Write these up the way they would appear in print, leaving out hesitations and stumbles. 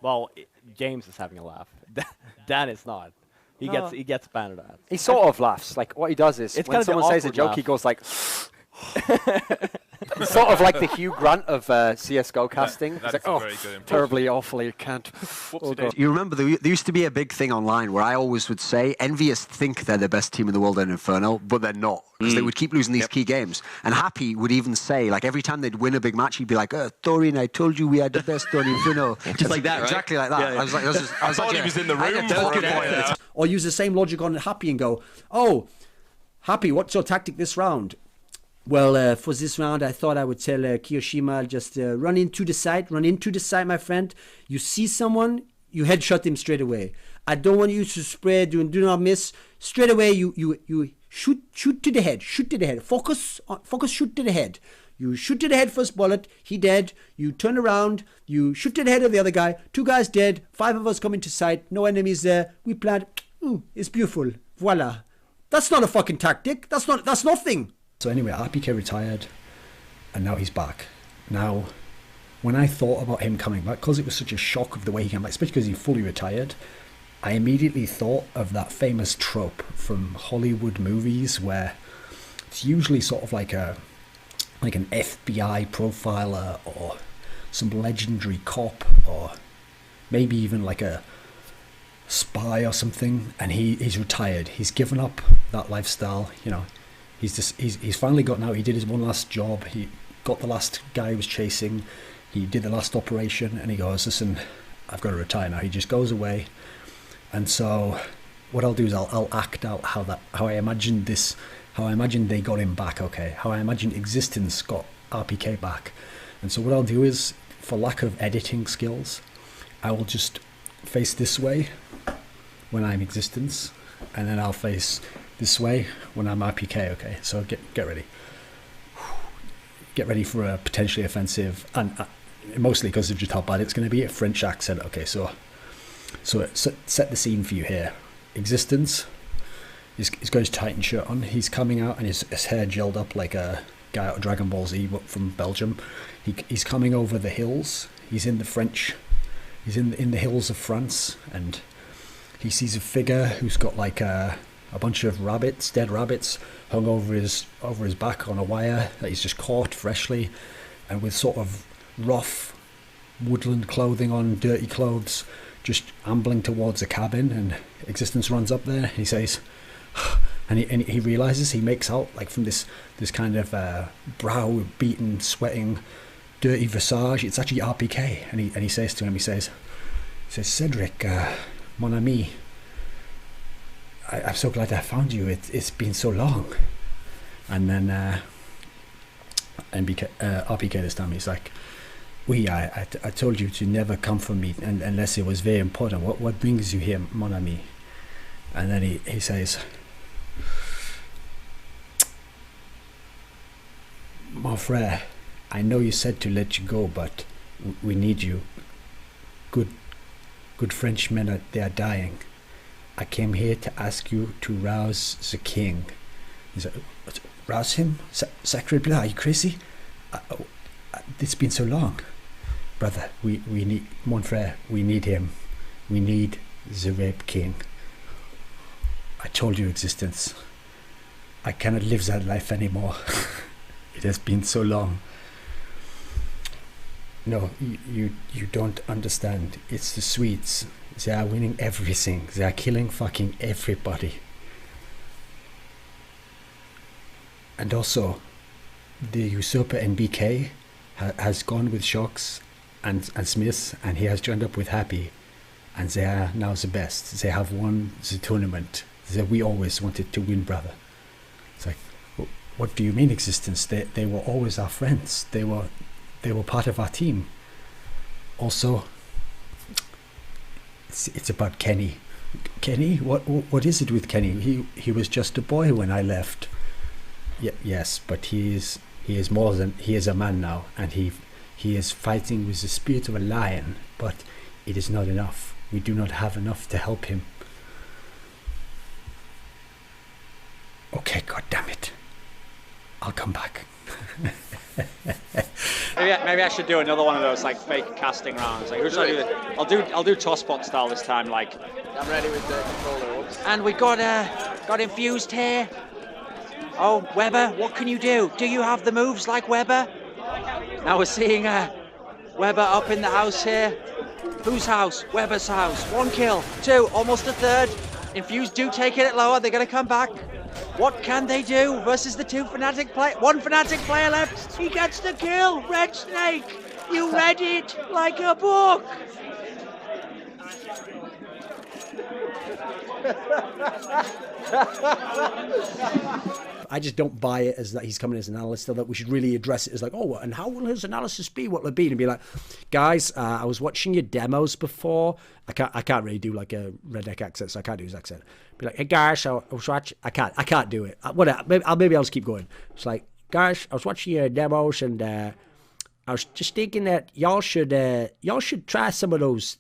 Well, James is having a laugh. Dan is not. He gets banned at that. He sort of laughs. Like what he does is It's when kind of the someone says a awkward joke, laugh. he goes like. It's sort of like the Hugh Grant of CS:GO casting. It's like, That's a very good impression. terribly, awfully, can't. Oh, God. You remember there used to be a big thing online where I always would say Envious think they're the best team in the world in Inferno, but they're not, because they would keep losing these key games. And Happy would even say, like every time they'd win a big match, he'd be like, thooorin, I told you we had the best on Inferno. Just like that, right? Exactly like that. Yeah, yeah. I was like, I thought he was in the room for a point. Or use the same logic on Happy and go, oh, Happy, what's your tactic this round? Well, for this round, I thought I would tell Kiyoshima, just run into the site, my friend. You see someone, you headshot him straight away. I don't want you to spray, do not miss. Straight away, you shoot to the head, Focus, shoot to the head. You shoot to the head, first bullet, he dead. You turn around, you shoot to the head of the other guy. 2 guys dead, 5 of us come into sight, no enemies there. We plant, it's beautiful, voila. That's not a fucking tactic, that's nothing. So anyway, RPK retired, and now he's back. Now, when I thought about him coming back, because it was such a shock of the way he came back, especially because he fully retired, I immediately thought of that famous trope from Hollywood movies where it's usually sort of like an FBI profiler or some legendary cop or maybe even like a spy or something, and he's retired. He's given up that lifestyle, you know. He's finally gotten out. He did his one last job. He got the last guy he was chasing. He did the last operation, and he goes, listen, I've got to retire now. He just goes away. And so what I'll do is I'll act out how I imagined they got him back, okay? How I imagined Existence got RPK back. And so what I'll do is, for lack of editing skills, I will just face this way when I'm Existence, and then I'll face this way when I'm RPK, okay? So get ready. Get ready for a potentially offensive, and mostly because of just how bad it's going to be, a French accent, okay? So set the scene for you here. Existence, he's got his Titan shirt on, he's coming out and his hair gelled up like a guy out of Dragon Ball Z from Belgium. He's coming over the hills, he's in the hills of France, and he sees a figure who's got like a bunch of dead rabbits, hung over his back on a wire that he's just caught freshly, and with sort of rough woodland clothing on, dirty clothes, just ambling towards a cabin. And Existence runs up there. He says, and he realizes, he makes out like from this kind of brow beaten, sweating, dirty visage, it's actually RPK. And he says to him, he says, Cedric, mon ami, I'm so glad I found you. It's been so long. And then RPK this time, he's like, I told you to never come for me unless it was very important. What brings you here, mon ami? And then he says, mon frère, I know you said to let you go, but we need you. Good Frenchmen, they are dying. I came here to ask you to rouse the king. He's like, rouse him? Sacre bleu, are you crazy? It's been so long. Brother, we need, mon frère, we need him. We need the rape king. I told you, Existence, I cannot live that life anymore. It has been so long. No, you don't understand. It's the Swedes. They are winning everything. They are killing fucking everybody. And also, the usurper NBK has gone with Shocks and Smiths, and he has joined up with Happy, and they are now the best. They have won the tournament that we always wanted to win, brother. It's like, what do you mean, Existence? They were always our friends. They were part of our team. Also, it's about Kenny. Kenny? What is it with Kenny? He was just a boy when I left. Yes, but he is more than, he is a man now, and he is fighting with the spirit of a lion, but it is not enough. We do not have enough to help him. Okay, God damn it. I'll come back. Maybe I should do another one of those like fake casting rounds. Like, who should I do? I'll do tosspot style this time. Like, I'm ready with the controller. Oops. and we got infused here. Oh, Weber, what can you do? Do you have the moves like Weber? Now we're seeing Weber up in the house here. Whose house? Weber's house. 1 kill, 2, almost a third. Infused do take it lower. They're gonna come back. What can they do versus the 2 Fnatic play? 1 Fnatic player left. He gets the kill. Red Snake, you read it like a book. I just don't buy it as that he's coming as an analyst, so that we should really address it as like, oh, and how will his analysis be? What will it be? And be like, guys, I was watching your demos before. I can't really do like a redneck accent, so I can't do his accent. Be like, hey guys, I was watching. I can't do it. Whatever. Maybe I'll just keep going. It's like, guys, I was watching your demos, and I was just thinking that y'all should try some of those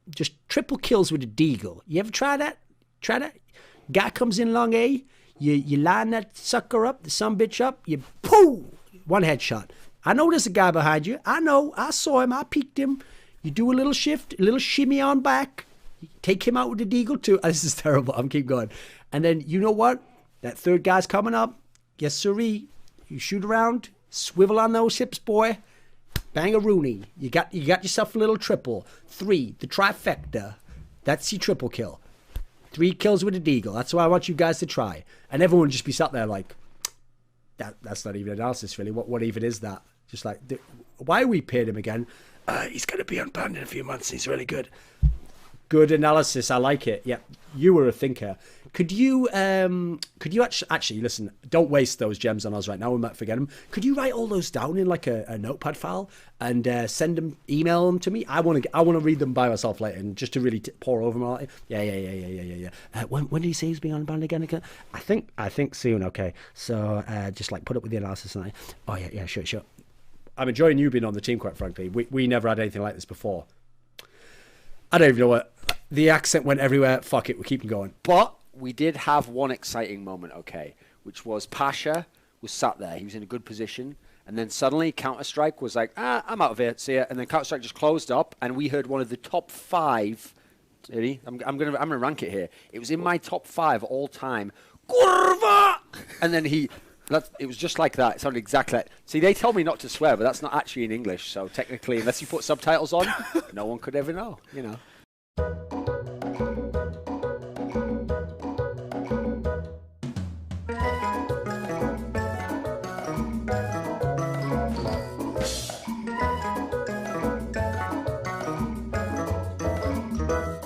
just triple kills with a deagle. You ever try that? Try that. Guy comes in long A. You line that sucker up, the sumbitch up, you pooh, 1 headshot. I know there's a guy behind you. I know. I saw him. I peeked him. You do a little shift, a little shimmy on back. You take him out with the deagle too. This is terrible. I'm keep going. And then you know what? That third guy's coming up. Yes, sirree. You shoot around, swivel on those hips, boy. Bang a Rooney. You got yourself a little triple. 3, the trifecta. That's your triple kill. 3 kills with a deagle. That's what I want you guys to try. And everyone would just be sat there like, that's not even analysis, really. What even is that? Just like, why we paid him again? He's going to be unbanned in a few months. He's really good. Good analysis. I like it. Yeah, you were a thinker. Could you actually listen? Don't waste those gems on us right now. We might forget them. Could you write all those down in like a notepad file and send them, email them to me? I want to read them by myself later, and just to really pour over them. All. Yeah. When did he say he's being unbanned again? I think soon. Okay, so just like put up with the analysis and sure. I'm enjoying you being on the team. Quite frankly, we never had anything like this before. I don't even know what the accent went everywhere. Fuck it, we're keeping going. But we did have one exciting moment, okay, which was Pasha was sat there. He was in a good position. And then suddenly Counter-Strike was like, I'm out of here. See ya. And then Counter-Strike just closed up. And we heard one of the top 5. Really? I'm gonna rank it here. It was in my top 5 all time. Kurva! And then it was just like that. It sounded exactly like... See, they told me not to swear, but that's not actually in English. So technically, unless you put subtitles on, no one could ever know, you know.